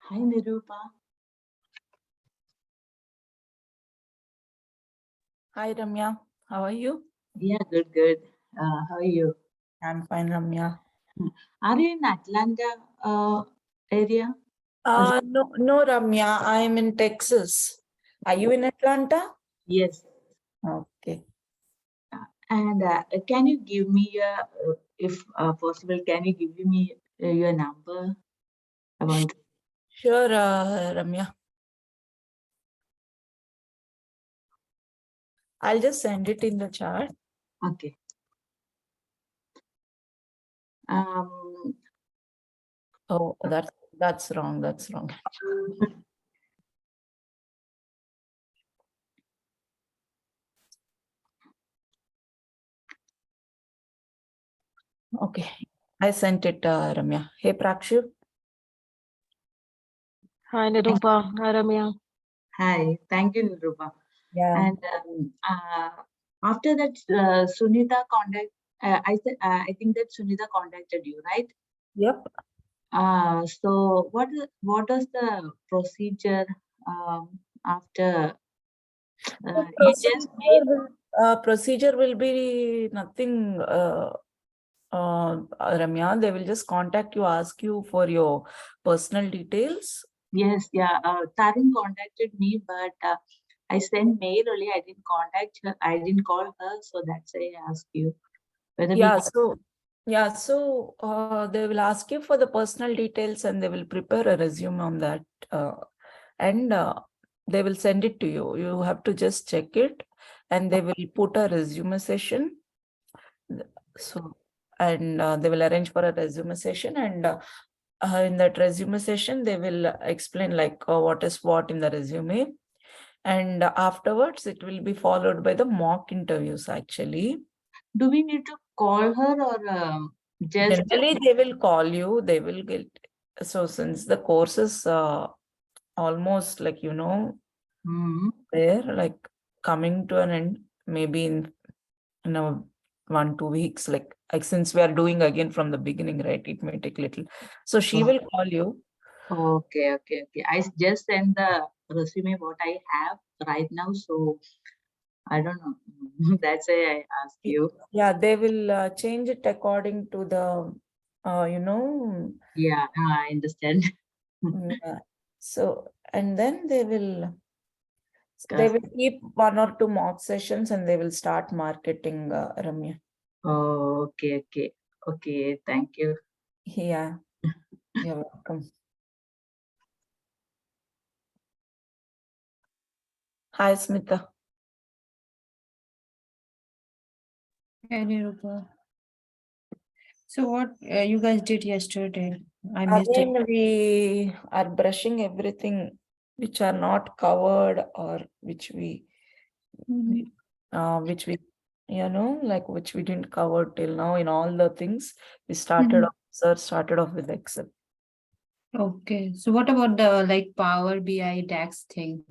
Hi, Nirupa. Hi Ramya, how are you? Yeah, good. How are you? I'm fine, Ramya. Are you in Atlanta area? No, Ramya, I'm in Texas. Are you in Atlanta? Yes. Okay. And can you give me if possible, can you give me your number? I want to. Sure, Ramya. I'll just send it in the chat. Okay. Oh, that's wrong. That's wrong. Okay, I sent it, Ramya. Hey, Prakshu. Hi, Nirupa. Hi, Ramya. Hi. Thank you, Nirupa. Yeah. And after that, Sunita I think that Sunita contacted you, right? Yep. So what is the procedure after you just mail? Procedure will be nothing, Ramya. They will just contact you, ask you for your personal details. Yes, yeah. Tarun contacted me, but I sent mail only. I didn't contact her. I didn't call her, so that's why I asked you whether we Yeah, have. so they will ask you for the personal details and they will prepare a resume on that, and they will send it to you. You have to just check it, and they will put a resume session. So, and they will arrange for a resume session, and in that resume session, they will explain like what is what in the resume, and afterwards it will be followed by the mock interviews actually. Do we need to call her or just? Generally, they will call you, they will get, so since the course is almost like, Hmm. they're like coming to an end, maybe in a 1-2 weeks, like since we are doing again from the beginning, right? It may take little. So she will call you. Okay. I just sent the resume what I have right now, so I don't know. That's why I asked you. Yeah, they will change it according to the, you know, Yeah, I understand. yeah. So, and then they will Cause, keep 1 or 2 mock sessions and they will start marketing, Ramya. oh, okay. Thank you. Yeah, you're welcome. Hi, Smita. Hey, Nirupa. So what you guys did yesterday? I missed it. Again, we are brushing everything which are not covered or which we, which we, like which we didn't cover till now in all the things. We started off, sir started off with Excel. Okay. So what about the like Power BI DAX thing?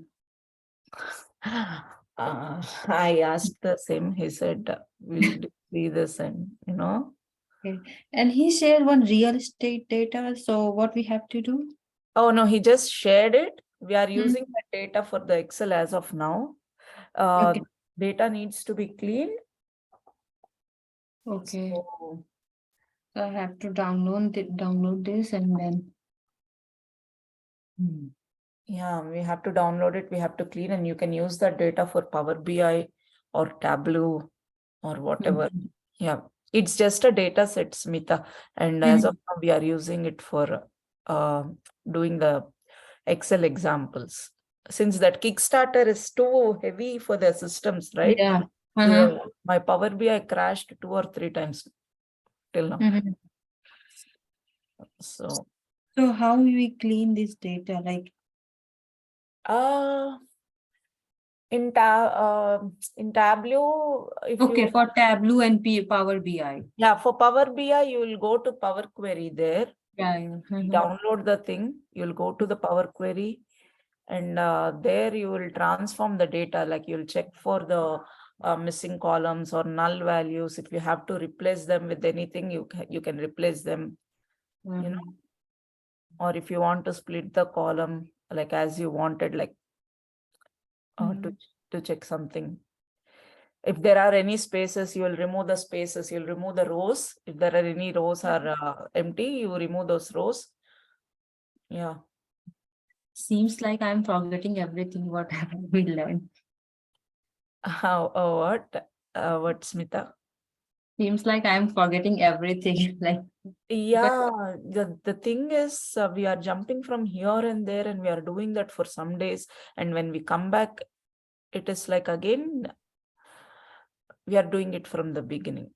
I asked the same. He said, we'll see this and, Okay. And he shared one real estate data. So what we have to do? Oh, no, he just shared it. We are using the data for the Excel as of now. Okay. Data needs to be cleaned. Okay. So, So I have to download this and then. yeah, we have to download it. We have to clean, and you can use that data for Power BI or Tableau or whatever. Yeah, it's just a data set, Smita. And as of now, we are using it for doing the Excel examples. Since that Kickstarter is too heavy for the systems, right? Yeah. My Power BI crashed 2 or 3 times till now. So how we clean this data? Like in Tableau, if okay, you for Tableau and Power BI. yeah, for Power BI, you will go to Power Query there. Yeah. Download the thing. You'll go to the Power Query, and there you will transform the data. Like you'll check for the missing columns or null values. If you have to replace them with anything, you can replace them. or if you want to split the column, like as you wanted, like to check something. If there are any spaces, you will remove the spaces, you'll remove the rows. If there are any rows are empty, you remove those rows. Yeah. Seems like I'm forgetting everything what we learned. What, Smita? Seems like I'm forgetting everything. Like, Yeah, the thing is, we are jumping from here and there, and we are doing that for some days. And when we come back, it is like again, we are doing it from the beginning.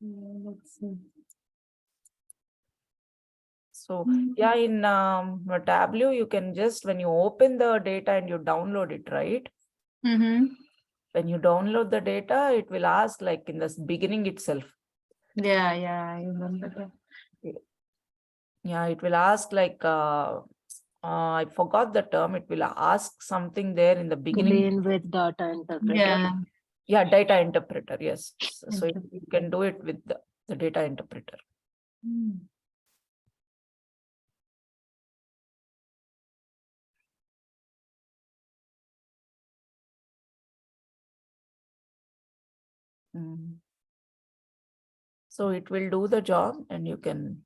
let's see. So yeah, in Tableau, you can just, when you open the data and you download it, right? When you download the data, it will ask like in the beginning itself. Yeah, I remember that. Yeah, it will ask like, I forgot the term. It will ask something there in the beginning. Begin with data interpreter. Yeah. Yeah, data interpreter. Yes. So you Interpreter. can do it with the data interpreter. So it will do the job and you can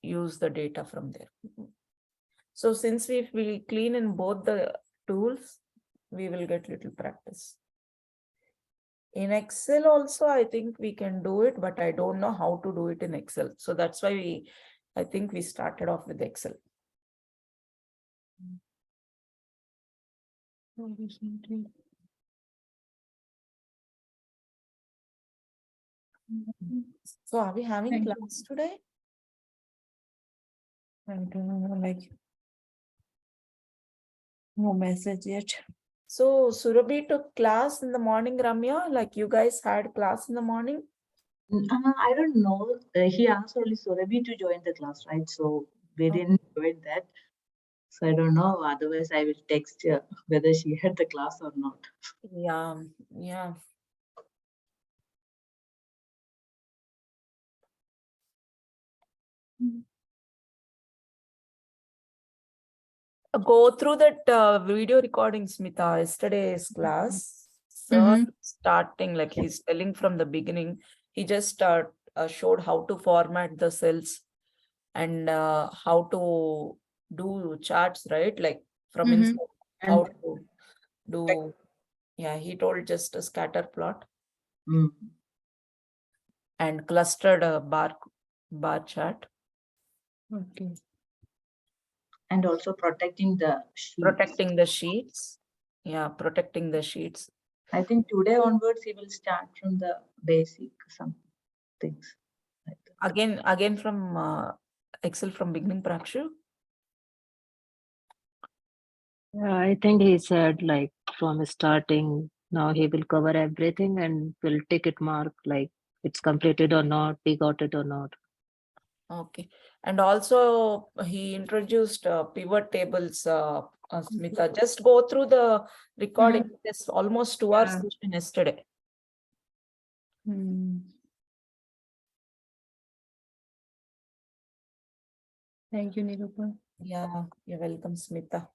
use the data from there. So since we will clean in both the tools, we will get little practice. In Excel also, I think we can do it, but I don't know how to do it in Excel. So that's why I think we started off with Excel. So are we having Thank you. class today? I don't know, like, no message yet. So Surabhi took class in the morning, Ramya, like you guys had class in the morning? I don't know. He asked only Surabhi to join the class, right? So we didn't join that. So I don't know. Otherwise, I will text her whether she had the class or not. Yeah. Go through that video recording, Smita, yesterday's class. So starting, like he's telling from the beginning, he just showed how to format the cells and how to do charts, right? Like from inside, how to do. Yeah, he told just a scatter plot and clustered bar chart. Okay. And also protecting the sheets. Protecting the sheets. Yeah, protecting the sheets. I think today onwards he will start from the basic some things. Like that. Again from Excel from beginning, Prakshu? I think he said like from starting, now he will cover everything and will ticket mark like it's completed or not, he got it or not. Okay. And also he introduced pivot tables, Smita. Just go through the recording. It's almost 2 hours session yesterday. Thank you, Nirupa. Yeah, you're welcome, Smita.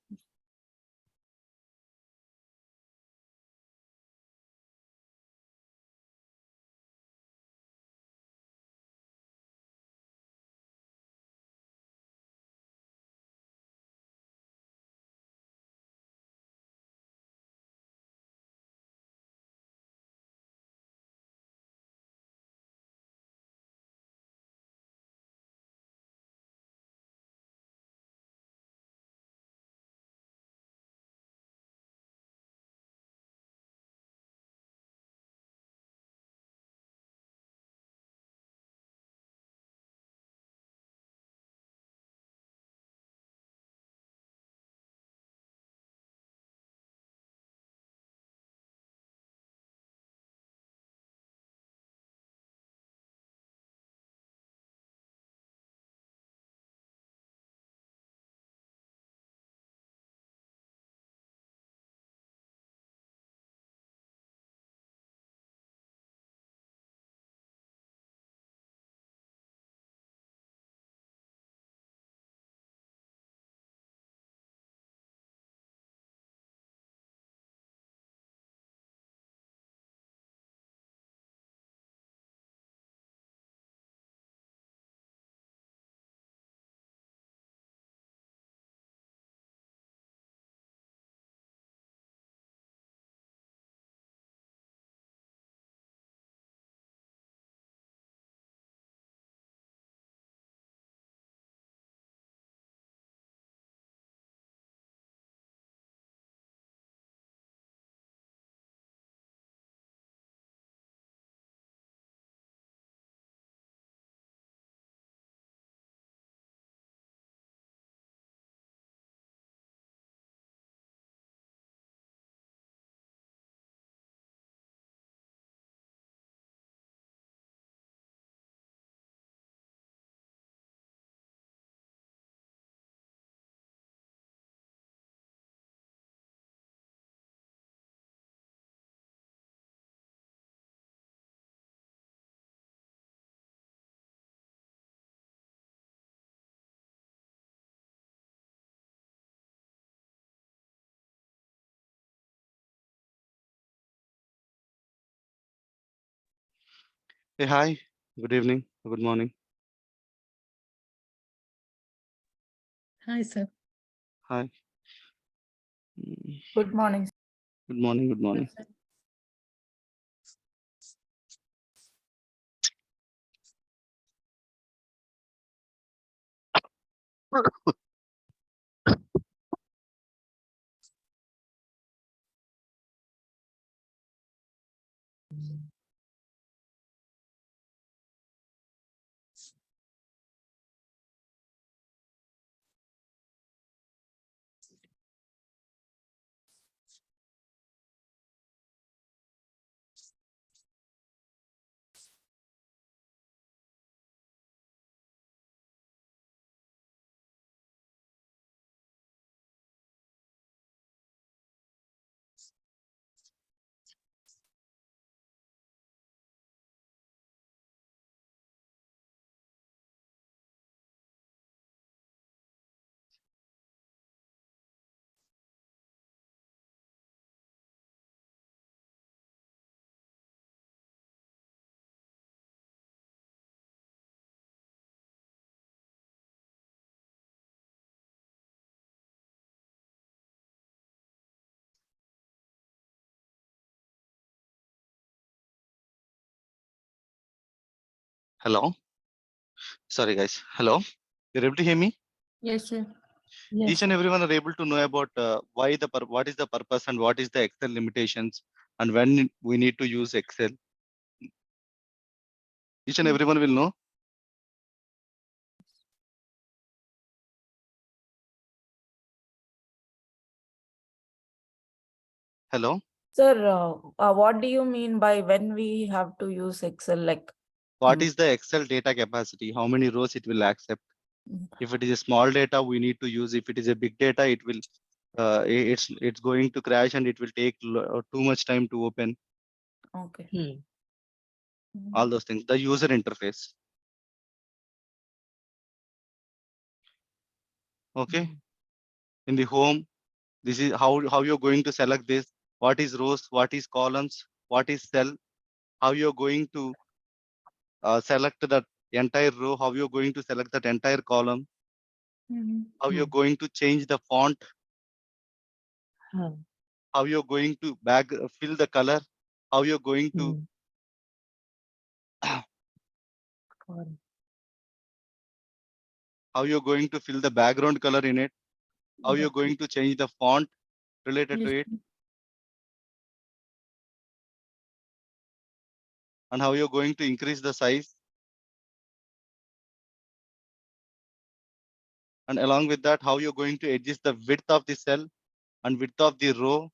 Hey, hi. Good evening. Good morning. Hi, sir. Hi. Mm, Good morning. Good morning. Good morning. Hello. Sorry, guys. Hello. You're able to hear me? Yes, sir. Yes. Each and everyone are able to know about what is the purpose and what is the Excel limitations and when we need to use Excel. Each and everyone will know. Hello. Sir, what do you mean by when we have to use Excel? Like, What Mm. is the Excel data capacity? How many rows it will accept? Mm. If it is a small data, we need to use. If it is a big data, it will. It's going to crash and it will take too much time to open. Okay. Hmm. All those things. The user interface. Okay. In the home, this is how you're going to select this. What is rows? What is columns? What is cell? How you're going to select that entire row? How you're going to select that entire column? How you're going to change the font? Hmm. How you're going to fill the color? How you're going to Correct. how you're going to fill the background color in it? How you're going to change the font related to it? And how you're going to increase the size? And along with that, how you're going to adjust the width of the cell and width of the row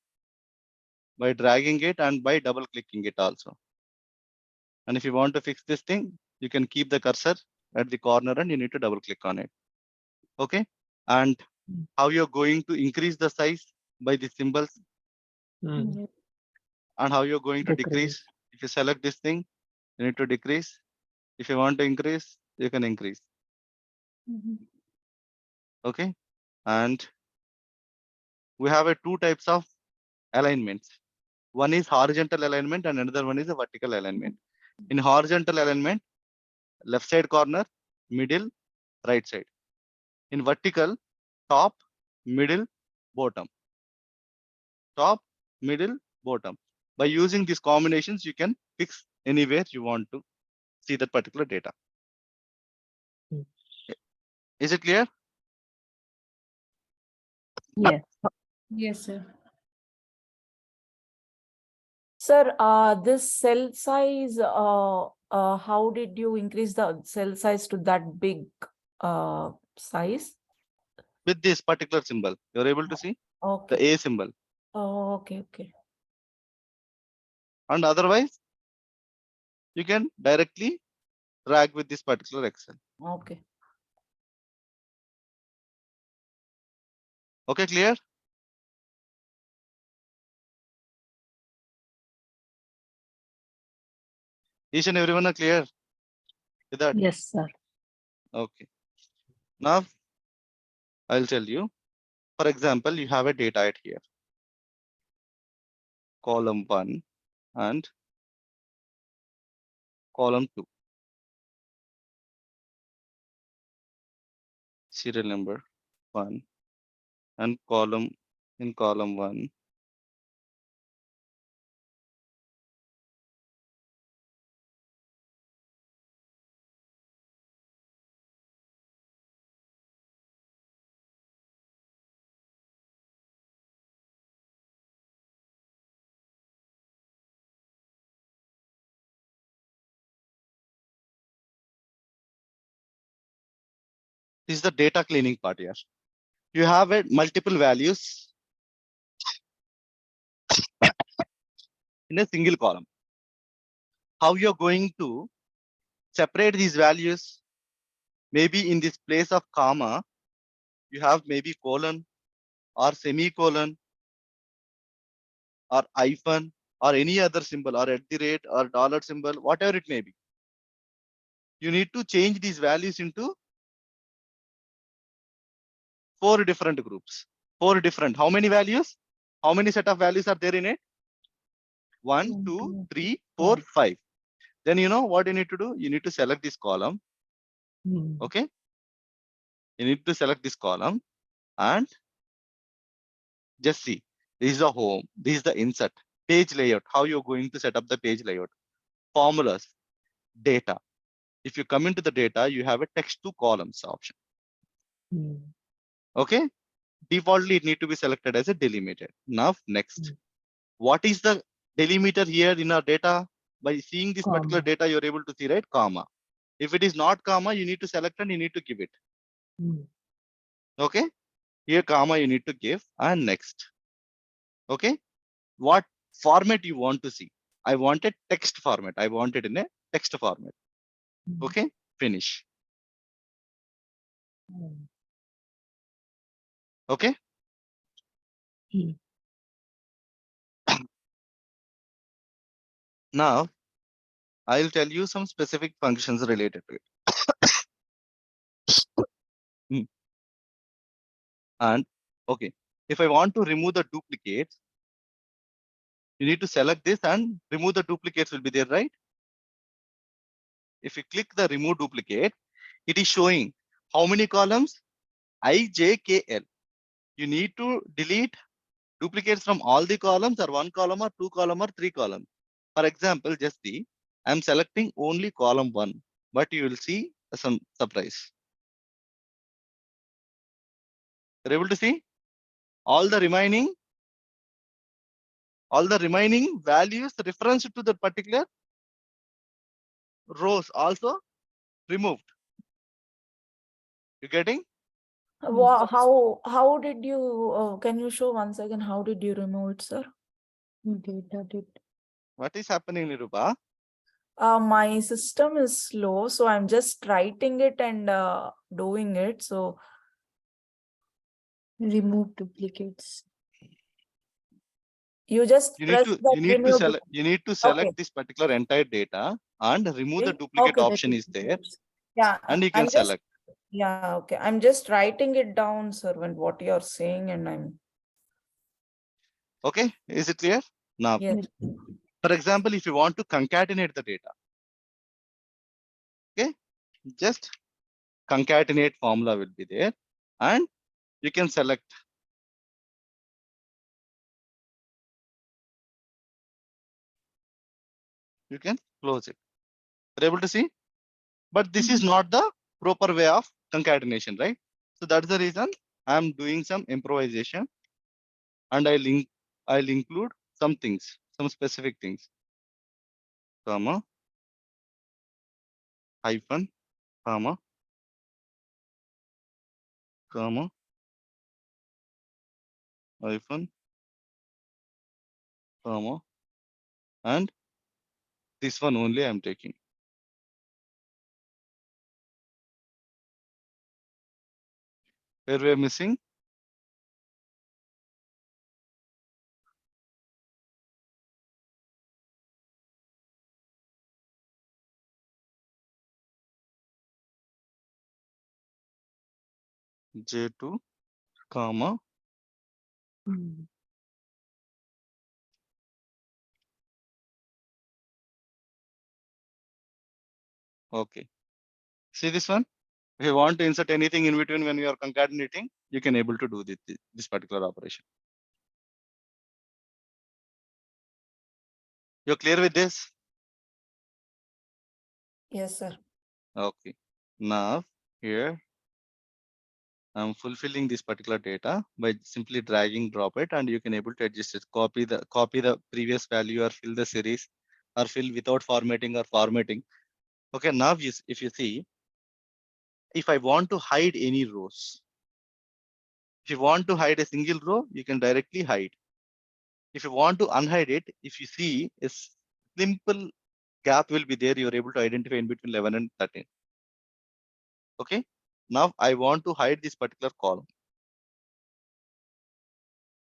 by dragging it and by double clicking it also. And if you want to fix this thing, you can keep the cursor at the corner and you need to double click on it. Okay. And how you're going to increase the size by the symbols Hmm. and how you're going to decrease. If you select this thing, you need to decrease. If you want to increase, you can increase. Okay. And we have two types of alignments. One is horizontal alignment and another one is a vertical alignment. In horizontal alignment, left side corner, middle, right side. In vertical, top, middle, bottom. Top, middle, bottom. By using these combinations, you can fix anywhere you want to see that particular data. Hmm. Is it clear? Yes. Yes, sir. Sir, this cell size, how did you increase the cell size to that big size? With this particular symbol, you're able to see Okay. the A symbol. Oh, okay, okay. And otherwise, you can directly drag with this particular Excel. Okay. Okay, clear? Each and everyone are clear with that? Yes, sir. Okay. Now, I'll tell you. For example, you have a data at here. Column 1 and column 2. Serial number 1 and column 1. This is the data cleaning part here. You have multiple values in a single column. How you're going to separate these values? Maybe in this place of comma, you have maybe colon or semicolon or hyphen or any other symbol or at the rate or dollar symbol, whatever it may be. You need to change these values into 4 different groups. 4 different. How many values? How many set of values are there in it? 1, 1, 2, 2, 3, 4, 5. 5. Then you know what you need to do? You need to select this column. Okay. You need to select this column and just see. This is the home. This is the insert. Page layout. How you're going to set up the page layout. Formulas. Data. If you come into the data, you have a text to columns option. Okay. Defaultly, it need to be selected as a delimited. Now, next. What is the delimiter here in our data? By seeing this particular Comma. data, you're able to see, right? Comma. If it is not comma, you need to select and you need to give it. Okay. Here, comma, you need to give and next. Okay. What format you want to see? I want a text format. I want it in a text format. Okay. Finish. Okay. Now, I'll tell you some specific functions related to it. And okay, if I want to remove the duplicates, you need to select this and remove the duplicates will be there, right? If you click the remove duplicate, it is showing how many columns? I, J, K, L. You need to delete duplicates from all the columns or 1 column or 2 column or 3 columns. For example, just see, I'm selecting only column 1, but you will see some surprise. You're able to see all the remaining values reference to the particular rows also removed. You getting? How did you, can you show once again, how did you remove it, sir? Data. What is happening, Nirupa? My system is slow, so I'm just writing it and doing it. So Remove duplicates. you just You need press to that remove. select Okay. this particular entire data and remove the Okay, duplicate the option is there duplicates. Yeah, and you can I'm just, select. yeah, okay. I'm just writing it down, sir, when what you're saying, and I'm, Okay, is it clear? Now, yes. for example, if you want to concatenate the data, okay, just concatenate formula will be there and you can select. You can close it. You're able to see? But this is not the proper way of concatenation, right? So that's the reason I'm doing some improvisation and I'll include some things, some specific things. Comma, hyphen, comma, comma, hyphen, comma, and this one only I'm taking. Where we're missing? J2, comma, Okay. See this one? If you want to insert anything in between when you are concatenating, you can able to do this particular operation. You're clear with this? Yes, sir. Okay. Now here I'm fulfilling this particular data by simply dragging drop it, and you can able to adjust it. Copy the previous value or fill the series or fill without formatting or formatting. Okay. Now if you see, if I want to hide any rows, if you want to hide a single row, you can directly hide. If you want to unhide it, if you see a simple gap will be there, you're able to identify in between 11 and 13. Okay. Now I want to hide this particular column.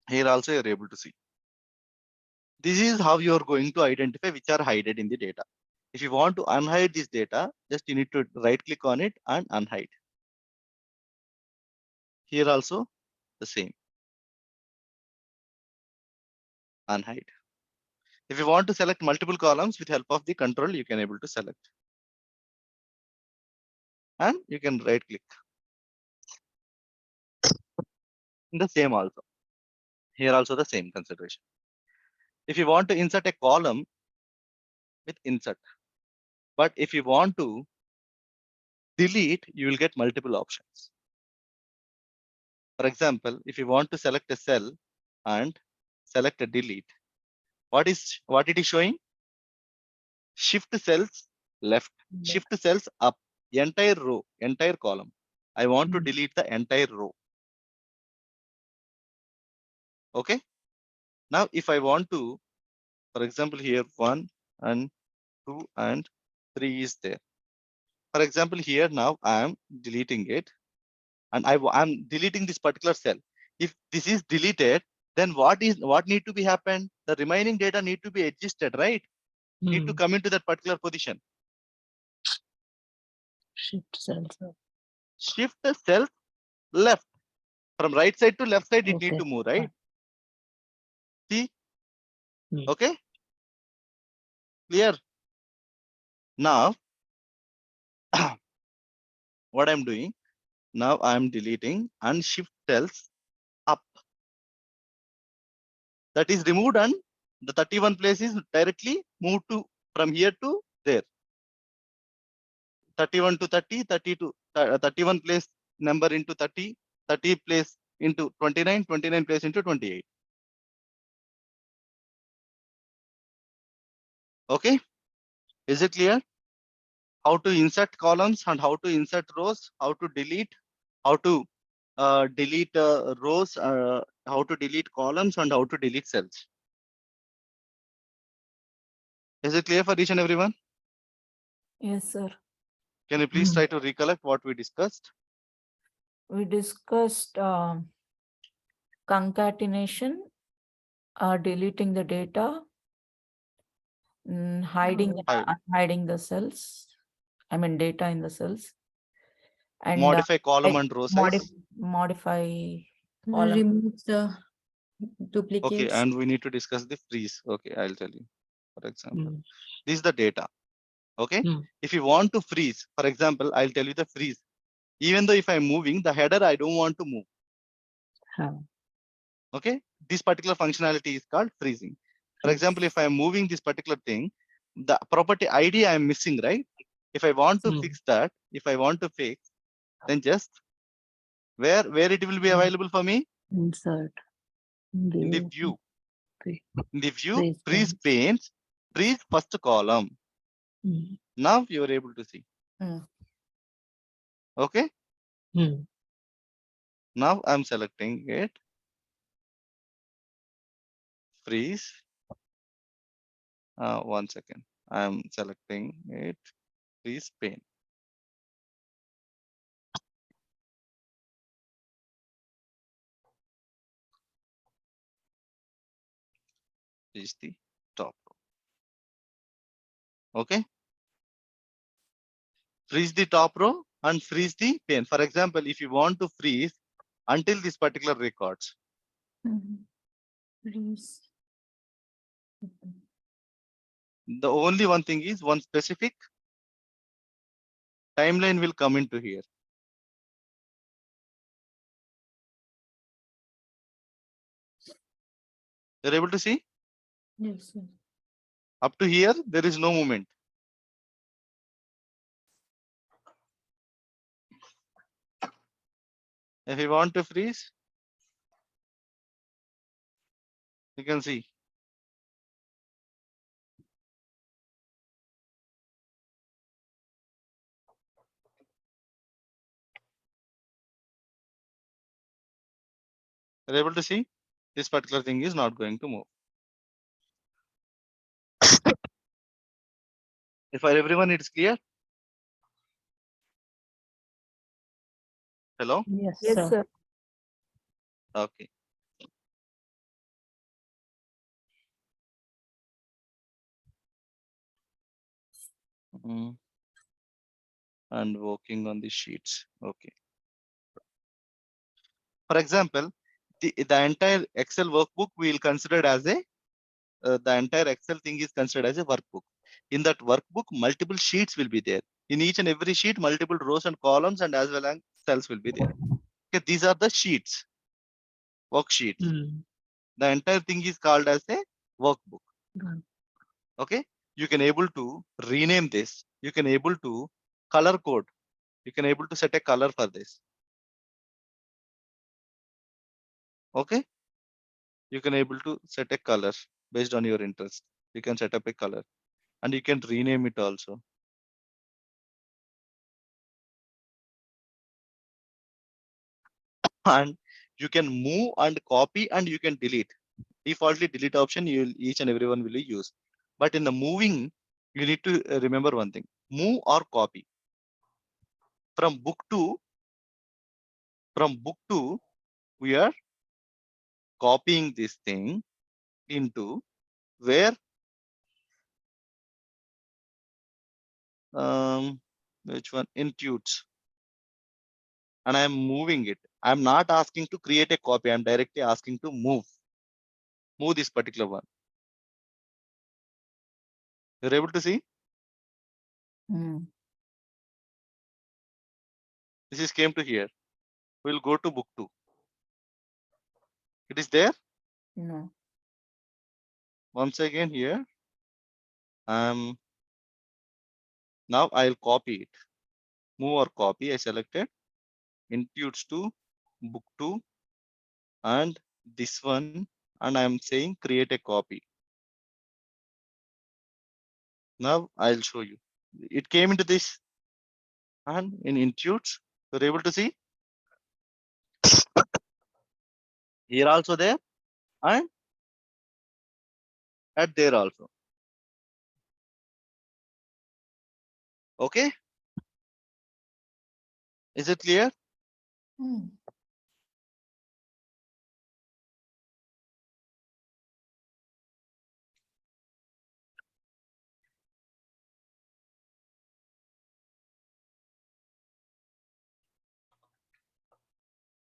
Here also you're able to see. This is how you are going to identify which are hidden in the data. If you want to unhide this data, just you need to right click on it and unhide. Here also the same. Unhide. If you want to select multiple columns with help of the control, you can able to select. And you can right click. The same also. Here also the same consideration. If you want to insert a column with insert, but if you want to delete, you will get multiple options. For example, if you want to select a cell and select a delete, what it is showing? Shift cells left, shift cells up, entire row, entire column. I want to delete the entire row. Okay. Now, if I want to, for example, here 1 and 2 and 3 is there. For example, here now I am deleting it, and I'm deleting this particular cell. If this is deleted, then what need to be happened? The remaining data need to be adjusted, right? Need to come into that particular position. Shift cells up. Shift the cells left. From right side to left side, it need Okay. to move, right? See? Hmm. Okay. Clear? Now, what I'm doing, now I'm deleting and shift cells up. That is removed, and the 31 place is directly moved to from here to there. 31 to 30, 30 to 31 place number into 30, 30 place into 29, 29 place into 28. Okay. Is it clear? How to insert columns and how to insert rows, how to delete, how to delete rows, how to delete columns, and how to delete cells. Is it clear for each and everyone? Yes, sir. Can you please try to recollect what we discussed? We discussed concatenation, deleting the data, hiding the cells. I mean data in the cells. And Modify column and row size. modify column. Remove the Okay, duplicates. and we need to discuss the freeze. Okay, I'll tell you. For example, this is the data. Okay, if you want to freeze, for example, I'll tell you the freeze. Even though if I'm moving the header, I don't want to move. Okay, this particular functionality is called freezing. For example, if I'm moving this particular thing, the property ID I'm missing, right? If I want to fix that, if I want to fix, then just where it will be available for me? Insert. In the view. In the view, freeze panes, freeze first column. Now you are able to see. Okay. Now I'm selecting it. Freeze. 1 second. I'm selecting it. Freeze pane. Is the top row. Okay. Freeze the top row and freeze the pane. For example, if you want to freeze until this particular records. Freeze. The only one thing is one specific timeline will come into here. You're able to see? Yes, sir. Up to here, there is no movement. If you want to freeze, you can see. You're able to see? This particular thing is not going to move. If for everyone it's clear? Hello? Yes, Yes, sir. sir. Okay. And working on the sheets. Okay. For example, the entire Excel workbook we will consider as a the entire Excel thing is considered as a workbook. In that workbook, multiple sheets will be there. In each and every sheet, multiple rows and columns and as well as cells will be there. Okay, these are the sheets, worksheets. Mm. The entire thing is called as a workbook. Right. Okay, you can able to rename this. You can able to color code. You can able to set a color for this. Okay, you can able to set a color based on your interest. You can set up a color and you can rename it also. And you can move and copy and you can delete. Defaultly delete option you will each and everyone will use. But in the moving, you need to remember one thing: move or copy. From book to we are copying this thing into where which one Intuits, and I am moving it. I'm not asking to create a copy. I'm directly asking to move this particular one. You're able to see? Mm. This is came to here. We'll go to book 2. It is there. No. Once again here. Now I'll copy it. Move or copy. I selected Intuits to book 2 and this one, and I'm saying create a copy. Now I'll show you. It came into this and in Intuits, you're able to see here also there and at there also. Okay. Is it clear? Mm.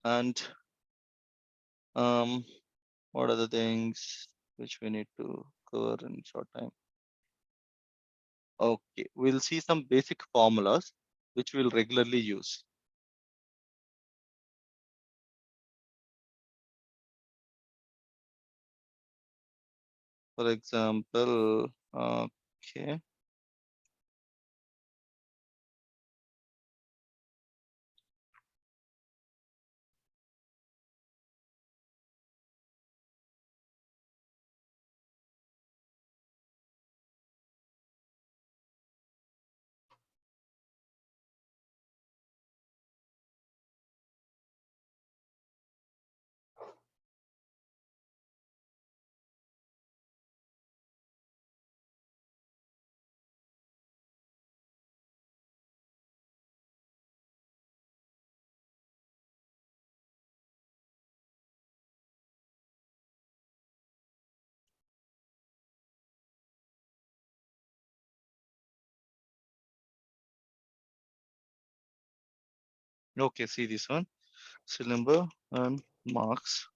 And what are the things which we need to cover in short time? Okay, we'll see some basic formulas which we'll regularly use. For example, okay. Okay, see this one, serial number and marks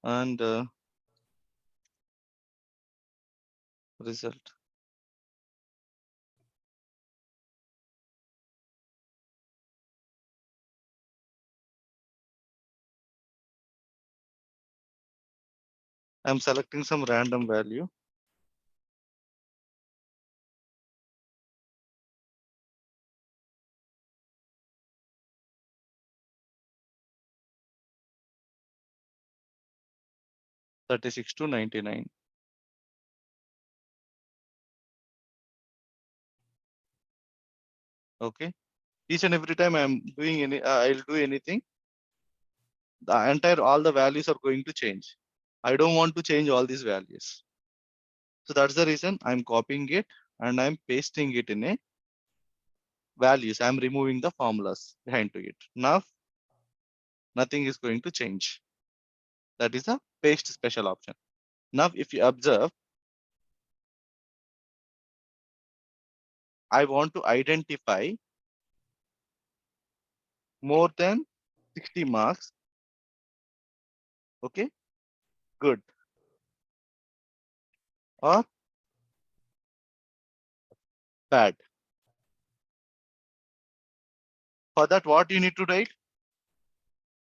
and result. I'm selecting some random value. $36 to $99. Okay. Each and every time I'm doing I'll do anything, the entire all the values are going to change. I don't want to change all these values. So that's the reason I'm copying it and I'm pasting it in a values. I'm removing the formulas behind to it. Now nothing is going to change. That is a paste special option. Now if you observe, I want to identify more than 60 marks. Okay, good. Or bad. For that, what you need to write?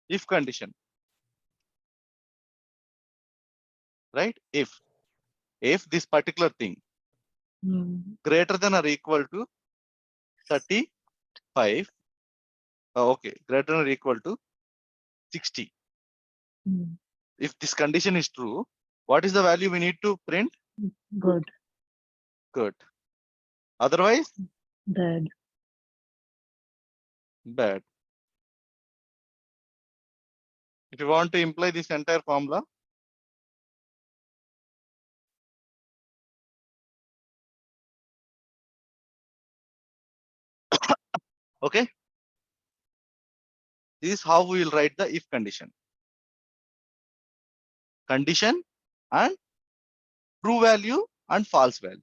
If condition, right? If this particular thing greater than or equal to 35, okay, greater than or equal to 60. If this condition is true, what is the value we need to print? Good. Good. Otherwise, Bad. bad. If you want to imply this entire formula, okay, this is how we will write the if condition. Condition and true value and false value.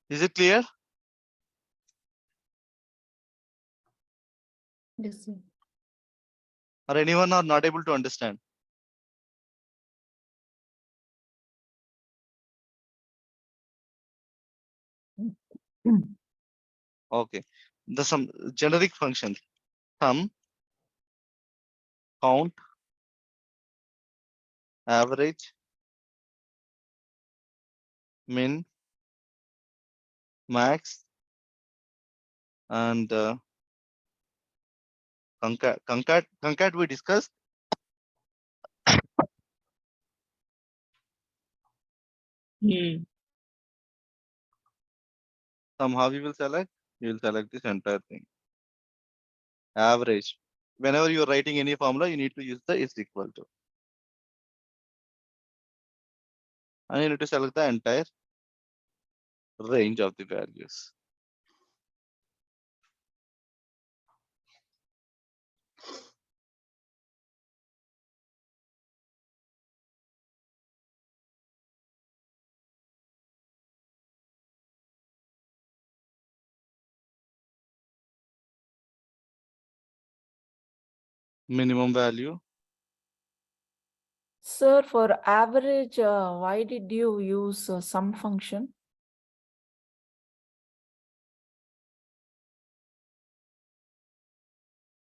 Is it clear? Yes, sir. Or anyone are not able to understand? Okay. The some generic functions. Sum, count, average, min, max, and concat we discussed. Somehow we will select. You will select this entire thing. Average. Whenever you are writing any formula, you need to use the is equal to. And you need to select the entire range of the values. Minimum value. Sir, for average, why did you use sum function?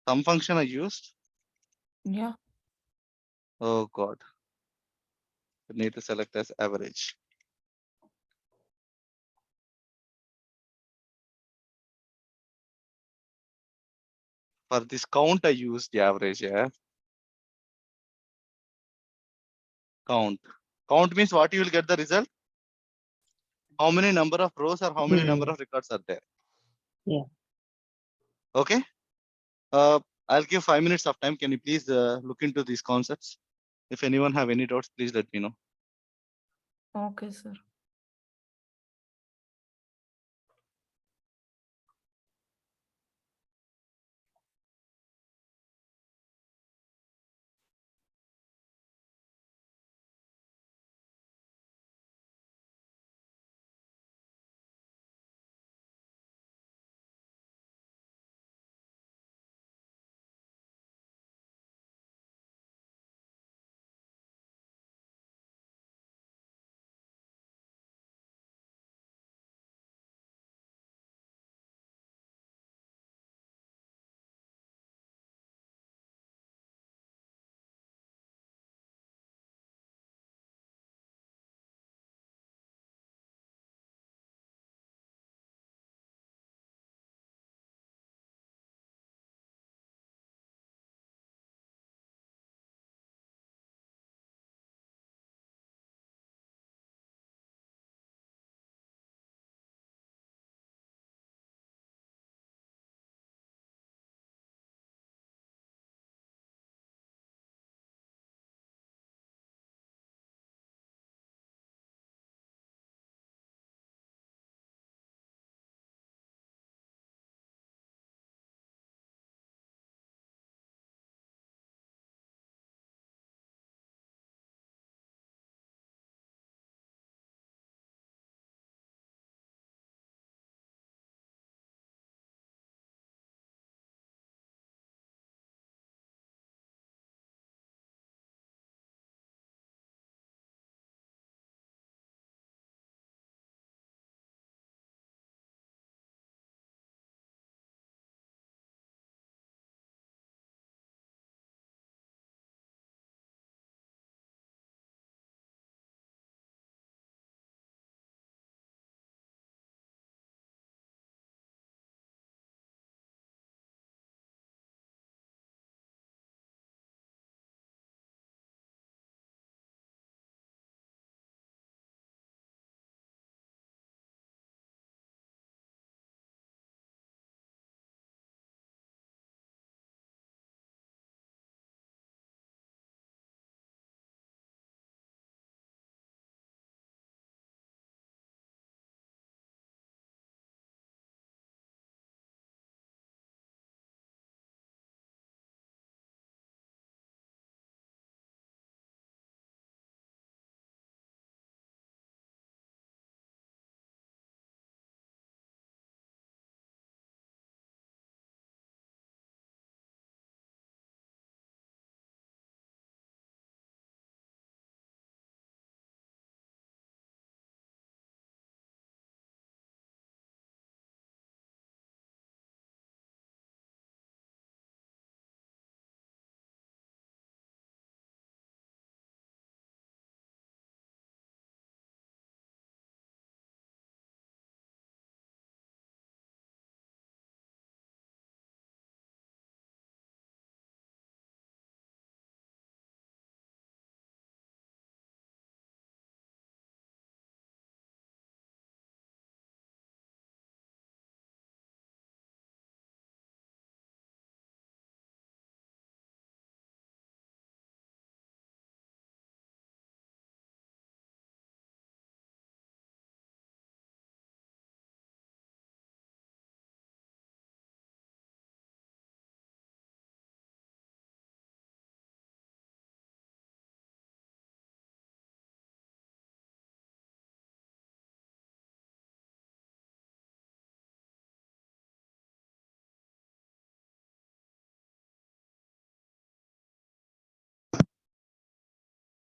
Some function I used. Yeah. Oh God. You need to select as average. For this count, I used the average. Yeah. Count. Count means what you will get the result? How many number of rows or how many number of records are there? Yeah. Okay. I'll give 5 minutes of time. Can you please look into these concepts? If anyone have any doubts, please let me know. Okay, sir.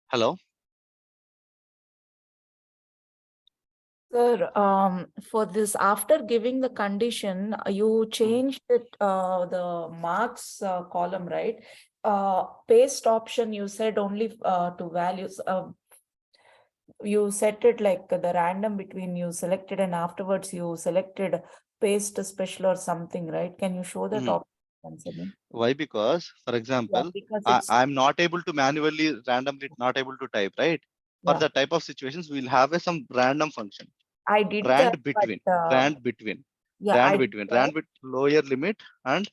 Hello. Sir, for this, after giving the condition, you changed it, the marks column, right? Paste option, you said only to values. You set it like the random between you selected and afterwards you selected paste special or something, right? Can you show that Mhm. option once again? Why? Because, for Yeah, example, because it's, I'm not able to manually randomly not able to type, right? For yeah, the type of situations, we'll have some random function. I did that, Rand between, but rand between, yeah, I rand did between, that. rand with lower limit and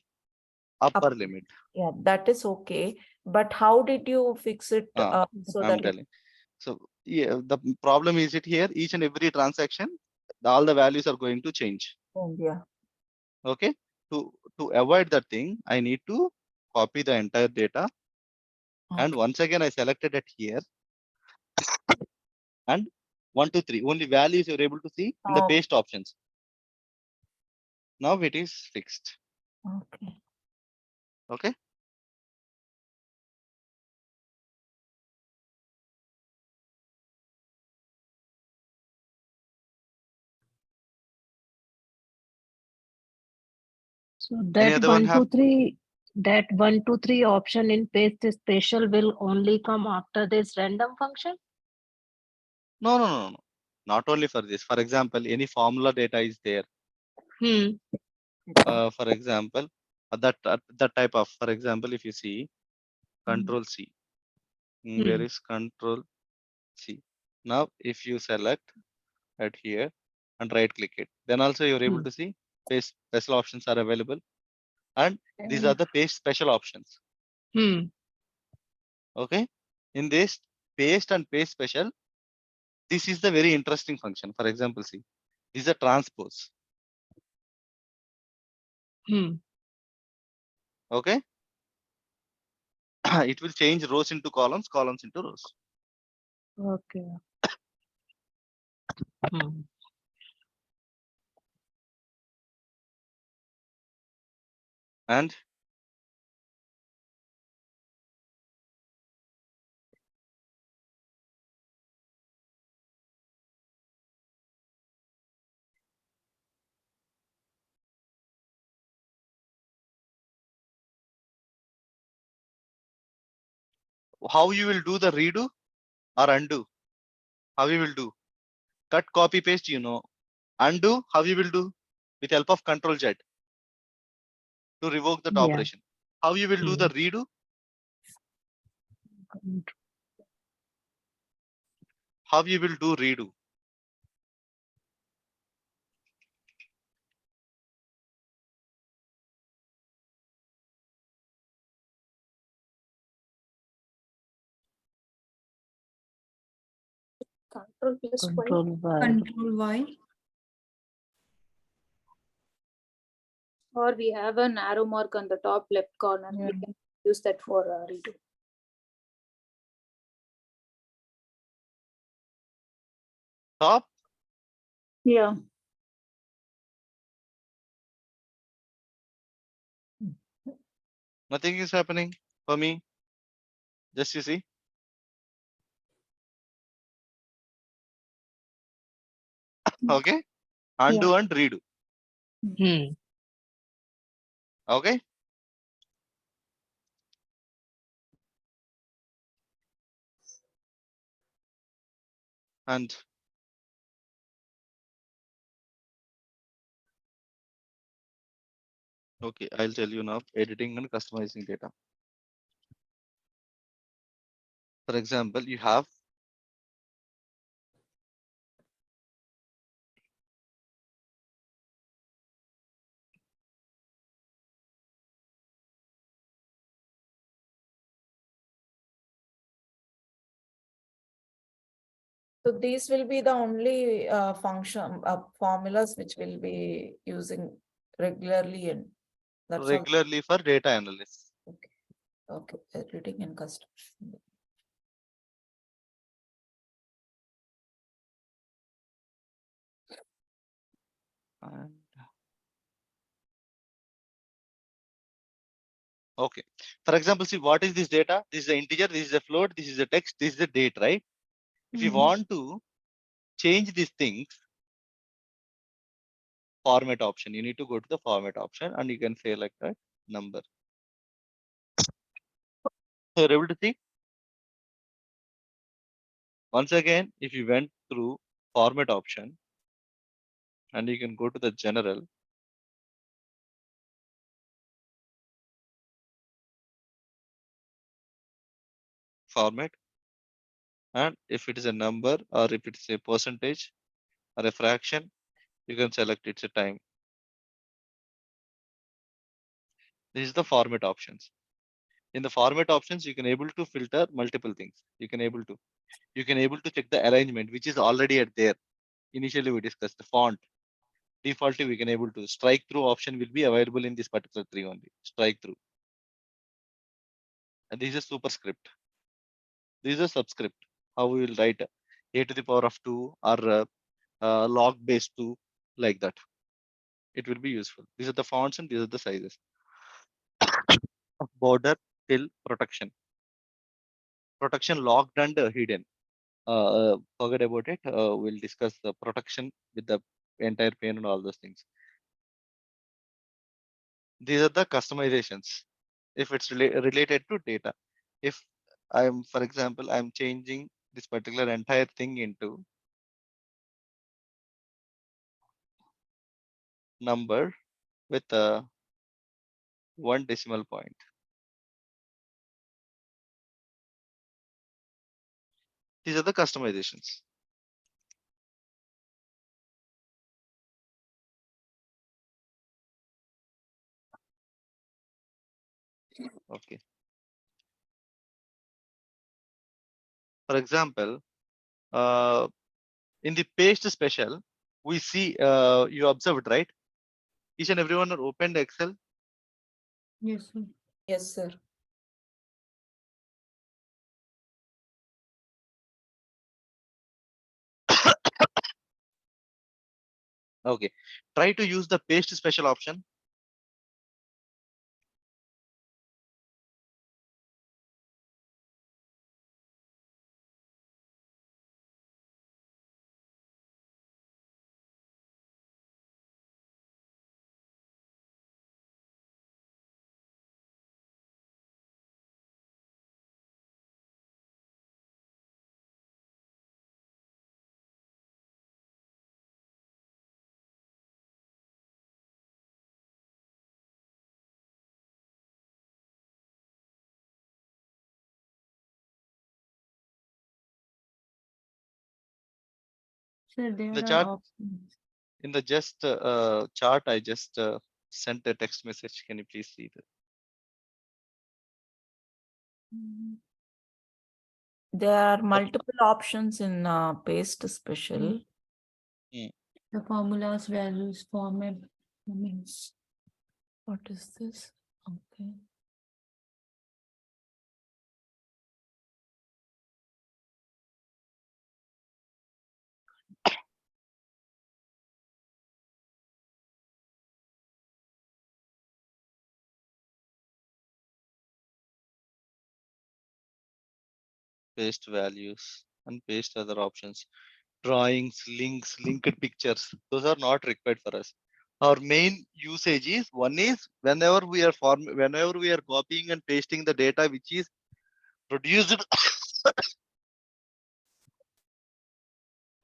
upper Up- limit. Yeah, that is okay. But how did you fix it so I'm that telling. So yeah, the problem is it here, each and every transaction, all the values are going to change. yeah. Okay. To avoid that thing, I need to copy the entire data. And Okay. once again, I selected it here. And 1, 2, 3, only values you're able to see in the Oh, paste options. Now it is fixed. okay. Okay. So Any that other one have? 1, 2, 3 option in paste special will only come after this random function? No, no, no, no. Not only for this. For example, any formula data is there. Hmm. For example, that type of, for example, if you see Control C, where is Control C? Now, if you select at here and right click it, then also you're able to see paste special options are available. And these are the paste special options. Hmm. Okay. In this paste and paste special, this is the very interesting function. For example, see, this is a transpose. Hmm. Okay. It will change rows into columns, columns into rows. Okay. Hmm. And how you will do the redo or undo? How you will do? Cut, copy, paste, Undo, how you will do? With help of Control Z to revoke that Yeah. operation. How you will do the redo? How you will do redo? Control plus Y. Control Y. Control Y. Or we have an arrow mark on the top left corner. Yeah. We can use that for redo. Top? Yeah. Nothing is happening for me. Just you see. Okay. Undo and redo. Hmm. Okay. And okay, I'll tell you now, editing and customizing data. For example, you have So these will be the only function formulas which will be using regularly, and that's all. regularly for data analysis. Okay, editing and custom. And Okay. For example, see what is this data? This is the integer, this is the float, this is the text, this is the date, right? If you Mhm. want to change these things, format option, you need to go to the format option and you can say like that number. So you're able to see. Once again, if you went through format option and you can go to the general, format, and if it is a number or if it's a percentage or a fraction, you can select it's a time. This is the format options. In the format options, you can able to filter multiple things. You can able to check the alignment, which is already at there. Initially, we discussed the font. Defaultly, we can able to strike through option will be available in this particular tree only. Strike through. And this is a superscript. This is a subscript. How we will write a to the power of 2 or log base 2 like that. It will be useful. These are the fonts and these are the sizes. Border, fill, protection. Protection logged and hidden. Forget about it. We'll discuss the protection with the entire pane and all those things. These are the customizations. If it's related to data, if I'm, for example, I'm changing this particular entire thing into number with a 1 decimal point. These are the customizations. Okay. For example, in the paste special, we see you observed, right? Each and everyone are opened Excel. Yes, sir. Yes, sir. Okay. Try to use the paste special option. Sir, there The are chart options. in the just chart, I just sent a text message. Can you please see that? Mhm. There are multiple options in paste special. The formulas, values, format. What is this? Okay. Paste values and paste other options. Drawings, links, linked pictures. Those are not required for us. Our main usage is one is whenever we are copying and pasting the data which is produced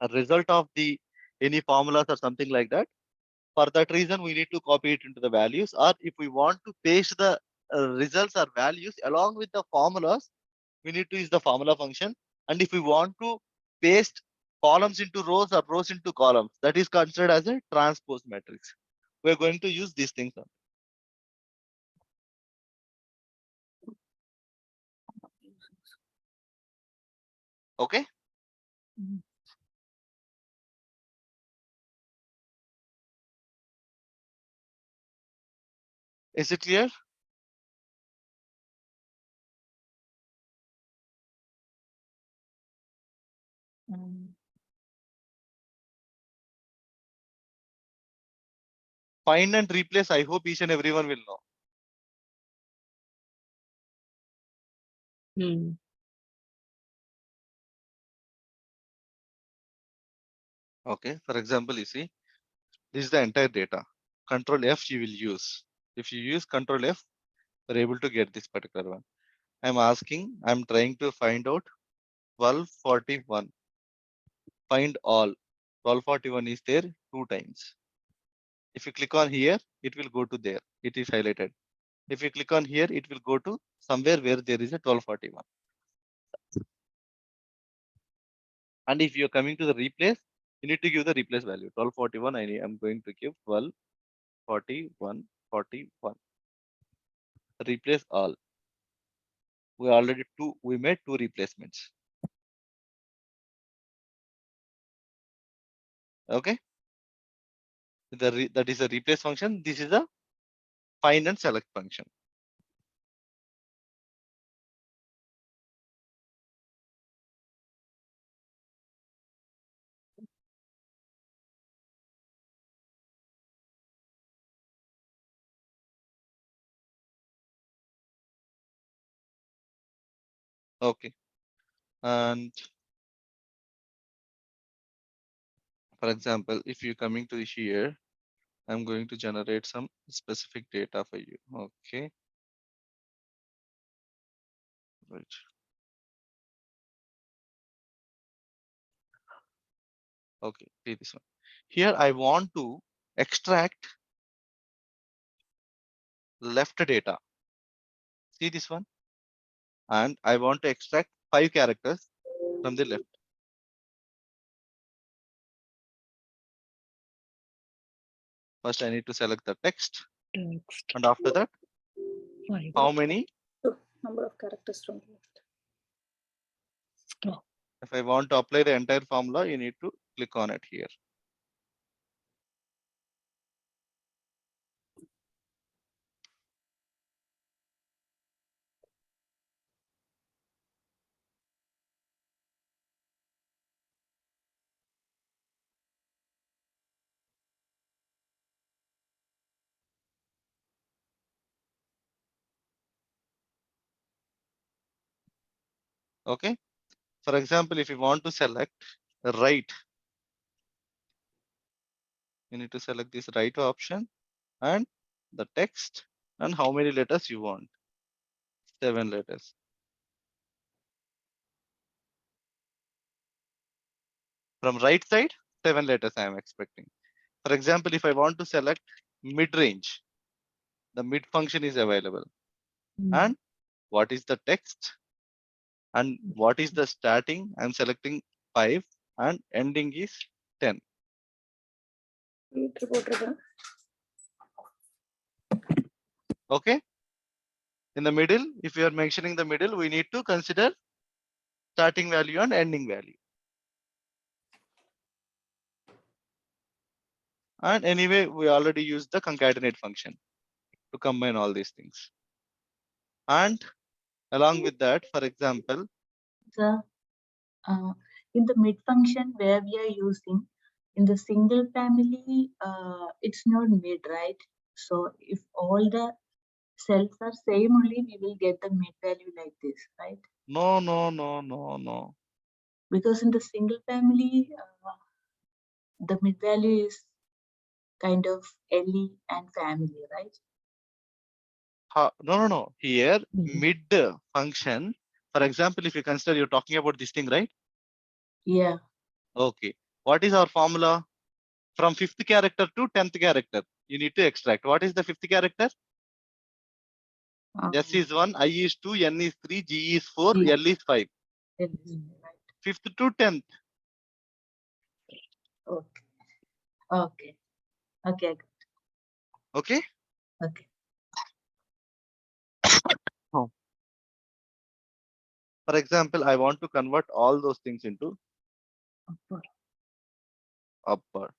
a result of the any formulas or something like that. For that reason, we need to copy it into the values, or if we want to paste the results or values along with the formulas, we need to use the formula function. And if we want to paste columns into rows or rows into columns, that is considered as a transpose matrix. We're going to use these things. Okay. Mhm. Is it clear? Mm. Find and replace. I hope each and everyone will know. Hmm. Okay, for example, you see, this is the entire data. Control F you will use. If you use Control F, you're able to get this particular one. I'm trying to find out 1241. Find all. 1241 is there 2 times. If you click on here, it will go to there. It is highlighted. If you click on here, it will go to somewhere where there is a 1241. And if you're coming to the replace, you need to give the replace value. 1241, I am going to give 1241, 41. Replace all. We made 2 replacements. Okay. That is a replace function. This is a find and select function. Okay. And for example, if you're coming to here, I'm going to generate some specific data for you. Okay. Right. Okay, see this one. Here I want to extract left data. See this one? And I want to extract 5 characters from the left. First, I need to select the text. Text. And after that, Fine. how many? Number of characters from the left. Stop. If I want to apply the entire formula, you need to click on it here. Okay. For example, if you want to select right, you need to select this right option and the text and how many letters you want. 7 letters. From right side, 7 letters I am expecting. For example, if I want to select mid-range, the mid function is available. And what is the text? And what is the starting? I'm selecting 5 and ending is 10. Okay. In the middle, if you are mentioning the middle, we need to consider starting value and ending value. And anyway, we already used the concatenate function to combine all these things. And along with that, for example, The in the mid function where we are using in the single family, it's not mid, right? So if all the cells are same only, we will get the mid value like this, right? no. Because in the single family, the mid value is kind of LE and family, right? No. Here, Mhm. mid function, for example, if you consider you're talking about this thing, right? Yeah. Okay. What is our formula? From 5th character to 10th character, you need to extract. What is the 5th character? S is 1, I is 2, N is 3, G is 4, G. L is 5. Right. 5th to 10th. Okay. Okay. Okay. Okay. Okay. For example, I want to convert all those things into upper.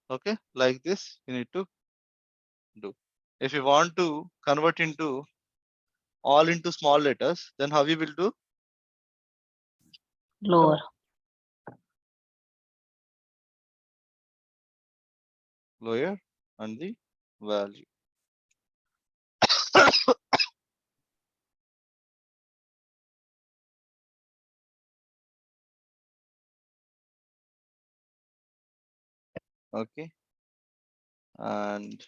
Okay, like this, you need to do. If you want to convert into all into small letters, then how you will do? Lower. Lower and the value. Okay, and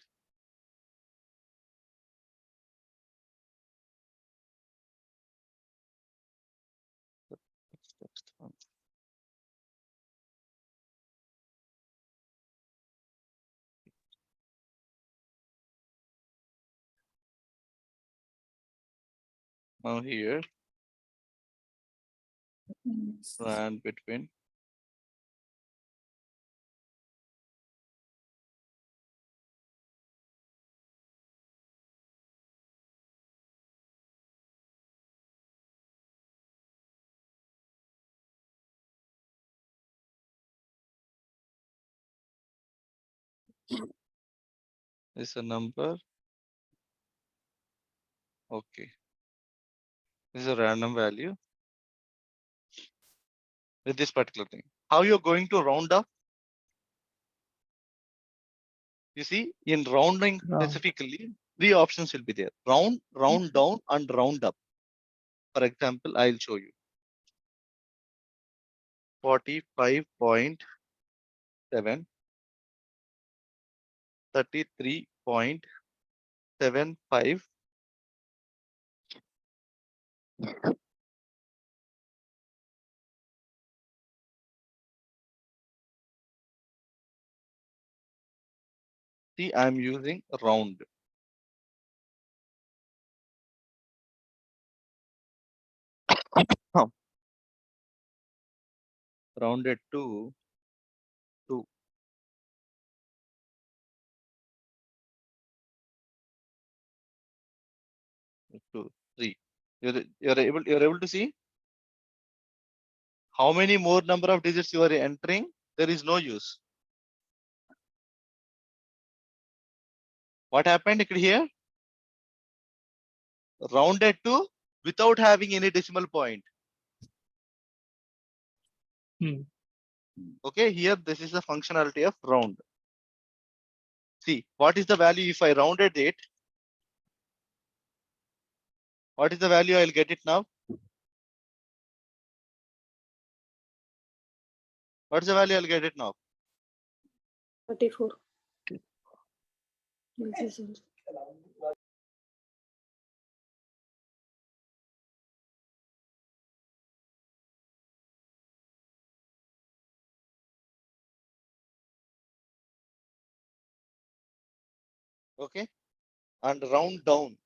text one. Now here, and between is a number. Okay, this is a random value with this particular thing. How you're going to round up? You see, in rounding Round. specifically, three options will be there: round, round down, and round up. For example, I'll show you. 45.7, 33.75, see, I'm using round. Rounded to 2. 2, 3. You're able to see how many more number of digits you are entering. There is no use. What happened here? Rounded to without having any decimal point. Okay, here this is the functionality of round. See, what is the value if I rounded it? What is the value I'll get it now? What's the value I'll get it now? 34. This is also- Okay, and round down.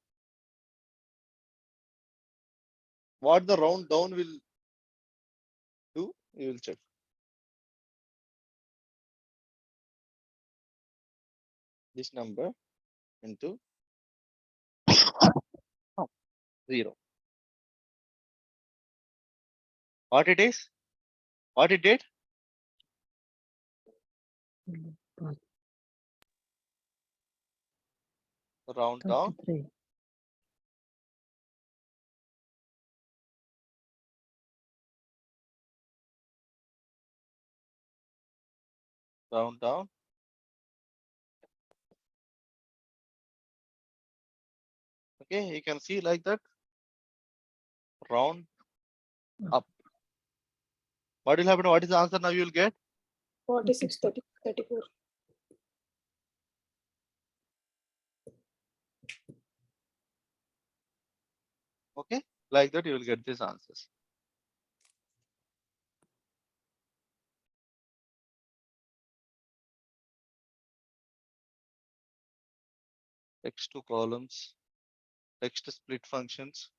What the round down will do, you will check. This number into 0. What it is? What it did? Round down. 33. Round down. Okay, you can see like that. Round up. What will happen? What is the answer now you will get? 46, 30, 34. Okay, like that you will get these answers. Text to columns, text split functions.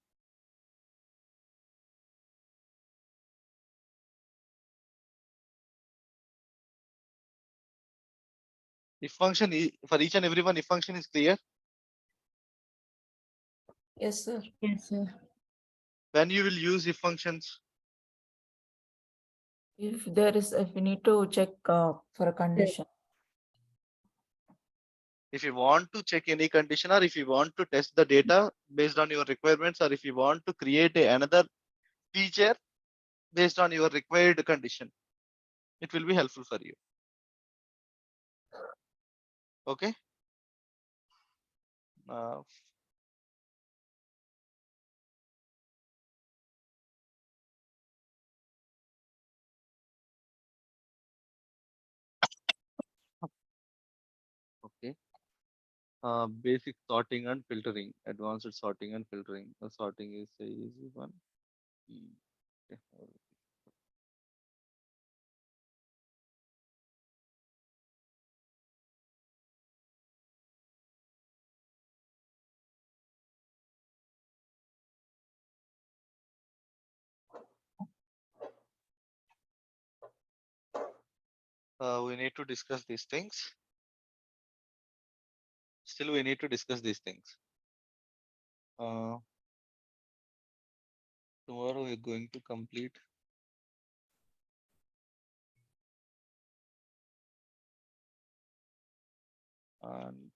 If function for each and every one, if function is clear, Yes, sir. Yes, sir. when you will use if functions. If we need to check for a condition. If you want to check any condition, or if you want to test the data based on your requirements, or if you want to create another feature based on your required condition, it will be helpful for you. Okay. Okay. Basic sorting and filtering, advanced sorting and filtering. The sorting is the easy one. Okay. We need to discuss these things. Still, we need to discuss these things. Tomorrow we're going to complete. And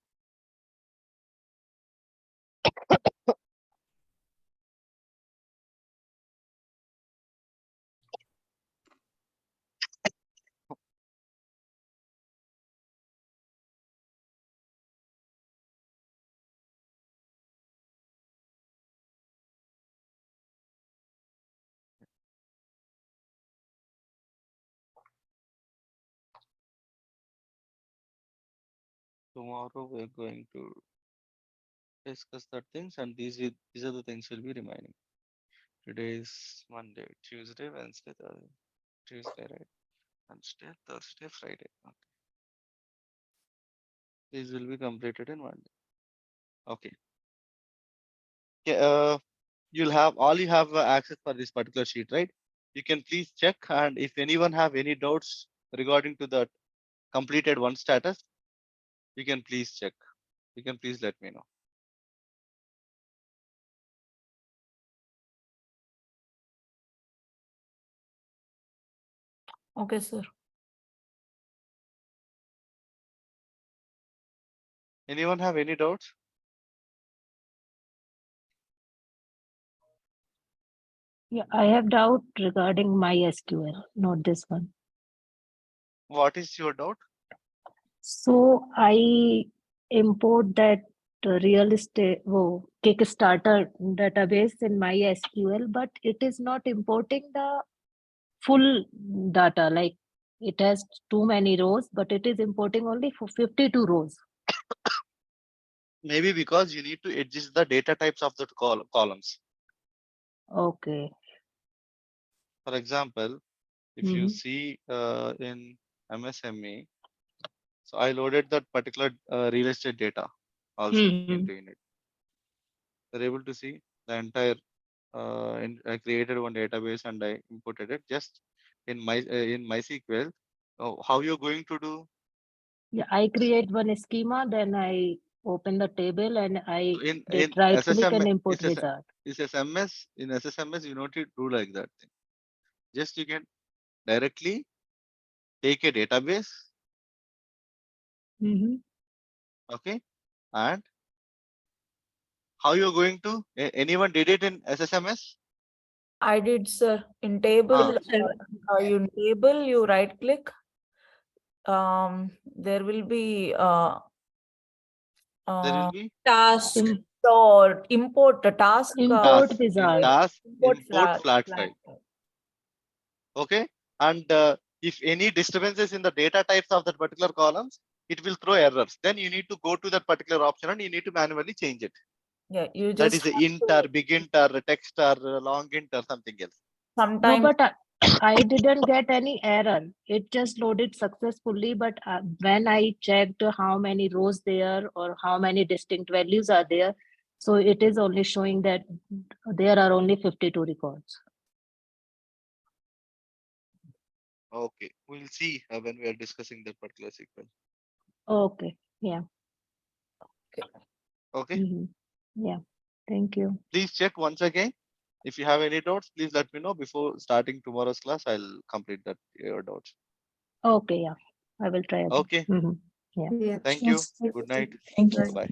tomorrow we're going to discuss that things, and these are the things will be remaining. Today is Monday, Tuesday, Wednesday, Thursday, Tuesday, right? Wednesday, Thursday, Friday. Okay. These will be completed in 1 day. Okay. Yeah, you have access for this particular sheet, right? You can please check, and if anyone have any doubts regarding to the completed one status, you can please check. You can please let me know. Okay, sir. Anyone have any doubts? Yeah, I have doubt regarding MySQL, not this one. What is your doubt? So I import that real estate, Kickstarter database in MySQL, but it is not importing the full data. Like it has too many rows, but it is importing only for 52 rows. Maybe because you need to adjust the data types of the columns. Okay. For example, if you see in MSME, so I loaded that particular real estate data also into it. You're able to see the entire. I created one database and I imported it just in MySQL. How you're going to do? Yeah, I create one schema, then I open the table and I in right click SSM, and import wizard. Is SMS in SSMS, you don't do like that thing. Just you can directly take a database. Okay. And how you're going to, anyone did it in SSMS? I did, sir. In table, you right click. There will be task or import the task. Import wizard. Import flat file. Okay. And if any disturbances in the data types of that particular columns, it will throw errors. Then you need to go to that particular option and you need to manually change it. Yeah, you that just is a int or big int or text or long int or something else. sometimes. No, but I didn't get any error. It just loaded successfully. But when I checked how many rows there or how many distinct values are there, so it is only showing that there are only 52 records. Okay, we'll see when we are discussing that particular sequence. Okay, yeah. Okay. Yeah, thank you. Please check once again. If you have any doubts, please let me know before starting tomorrow's class. I'll complete that your doubts. Okay, yeah, I will try again. Okay. Yeah. Thank you. Yes. Good night. Thank you. Bye.